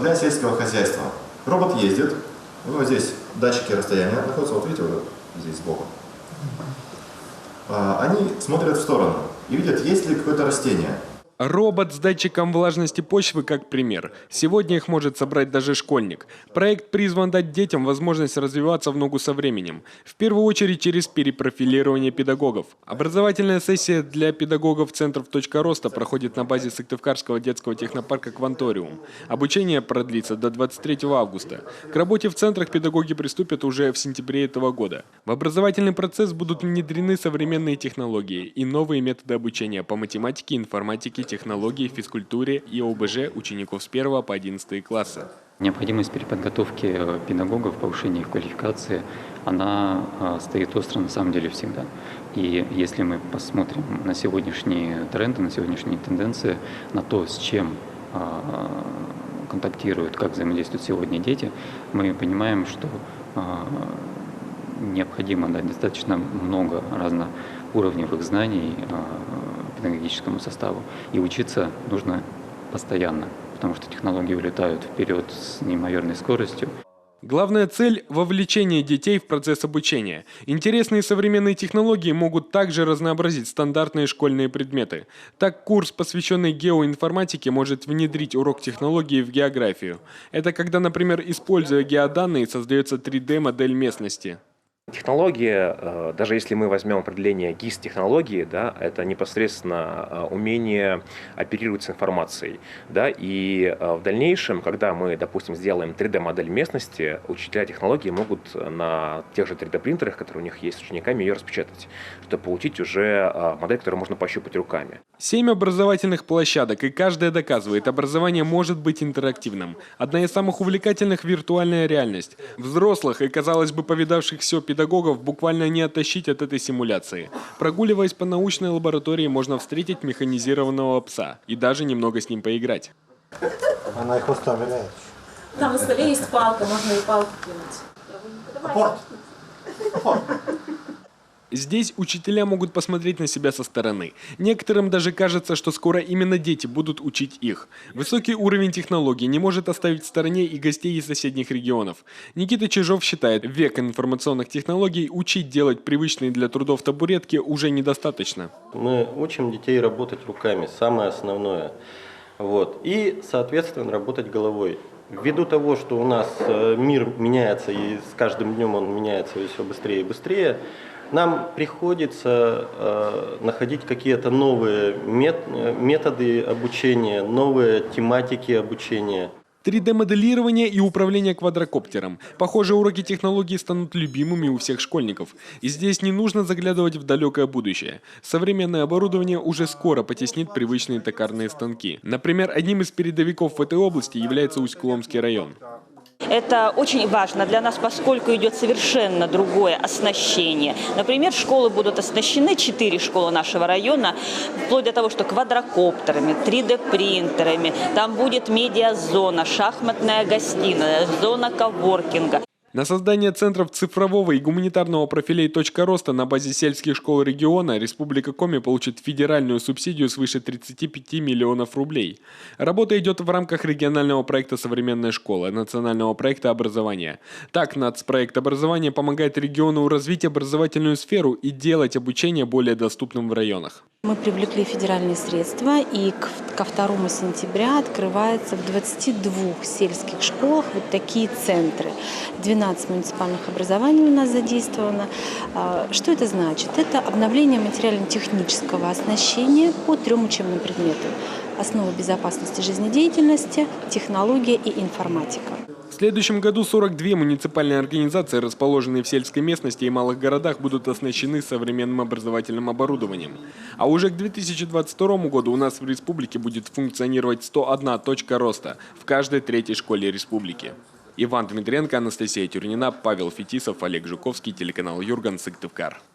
для сельского хозяйства. Робот ездит, вот здесь датчики расстояния находятся, вот видите, вот здесь сбоку. Они смотрят в сторону и видят, есть ли какое-то растение. Робот с датчиком влажности почвы как пример. Сегодня их может собрать даже школьник. Проект призван дать детям возможность развиваться в ногу со временем. В первую очередь через перепрофилирование педагогов. Образовательная сессия для педагогов центров «Точка роста» проходит на базе Сыктывкарского детского технопарка «Кванториум». Обучение продлится до 23 августа. К работе в центрах педагоги приступят уже в сентябре этого года. В образовательный процесс будут внедрены современные технологии и новые методы обучения по математике, информатике, технологии, физкультуре и ОБЖ учеников с 1 по 11 классы. Необходимость переподготовки педагогов, повышения их квалификации, она стоит остро на самом деле всегда. И если мы посмотрим на сегодняшние тренды, на сегодняшние тенденции, на то, с чем контактируют, как взаимодействуют сегодня дети, мы понимаем, что необходимо дать достаточно много разноуровневых знаний педагогическому составу. И учиться нужно постоянно, потому что технологии улетают вперед с неимоверной скоростью. Главная цель – вовлечение детей в процесс обучения. Интересные современные технологии могут также разнообразить стандартные школьные предметы. Так, курс, посвященный геоинформатике, может внедрить урок технологии в географию. Это когда, например, используя геоданные, создается 3D-модель местности. Технология, даже если мы возьмем определение ГИС-технологии, да, это непосредственно умение оперировать с информацией. Да, и в дальнейшем, когда мы, допустим, сделаем 3D-модель местности, учителя технологии могут на тех же 3D-принтерах, которые у них есть с учениками, ее распечатать, чтобы получить уже модель, которую можно пощупать руками. 7 образовательных площадок, и каждая доказывает, образование может быть интерактивным. Одна из самых увлекательных – виртуальная реальность. Взрослых и, казалось бы, повидавших все педагогов буквально не оттащить от этой симуляции. Прогуливаясь по научной лаборатории, можно встретить механизированного пса и даже немного с ним поиграть. Она и хвостом виляет. Там на столе есть палка, можно и палку кинуть. Апорт! Апорт! Здесь учителя могут посмотреть на себя со стороны. Некоторым даже кажется, что скоро именно дети будут учить их. Высокий уровень технологий не может оставить в стороне и гостей из соседних регионов. Никита Чижов считает, в век информационных технологий учить делать привычные для трудов табуретки уже недостаточно. Мы учим детей работать руками, самое основное. Вот. И, соответственно, работать головой. Ввиду того, что у нас мир меняется, и с каждым днем он меняется все быстрее и быстрее, нам приходится находить какие-то новые методы обучения, новые тематики обучения. 3D-моделирование и управление квадрокоптером. Похоже, уроки технологий станут любимыми у всех школьников. И здесь не нужно заглядывать в далекое будущее. Современное оборудование уже скоро потеснит привычные токарные станки. Например, одним из передовиков в этой области является Усть-Куломский район. Это очень важно для нас, поскольку идет совершенно другое оснащение. Например, школы будут оснащены, 4 школы нашего района, вплоть до того, что квадрокоптерами, 3D-принтерами, там будет медиазона, шахматная гостиная, зона коворкинга. На создание центров цифрового и гуманитарного профилей «Точка роста» на базе сельских школ региона Республика Коми получит федеральную субсидию свыше 35 миллионов рублей. Работа идет в рамках регионального проекта «Современная школа» национального проекта образования. Так, нацпроект образования помогает региону развить образовательную сферу и делать обучение более доступным в районах. Мы привлекли федеральные средства, и ко 2 сентября открывается в 22 сельских школах вот такие центры. 12 муниципальных образований у нас задействовано. Что это значит? Это обновление материально-технического оснащения по 3 учебным предметам. Основы безопасности жизнедеятельности, технология и информатика. В следующем году 42 муниципальные организации, расположенные в сельской местности и малых городах, будут оснащены современным образовательным оборудованием. А уже к 2022 году у нас в республике будет функционировать 101 точка роста в каждой 3-й школе республики. Иван Дмитренко, Анастасия Тюрнина, Павел Фетисов, Олег Жуковский, телеканал Юрган, Сыктывкар.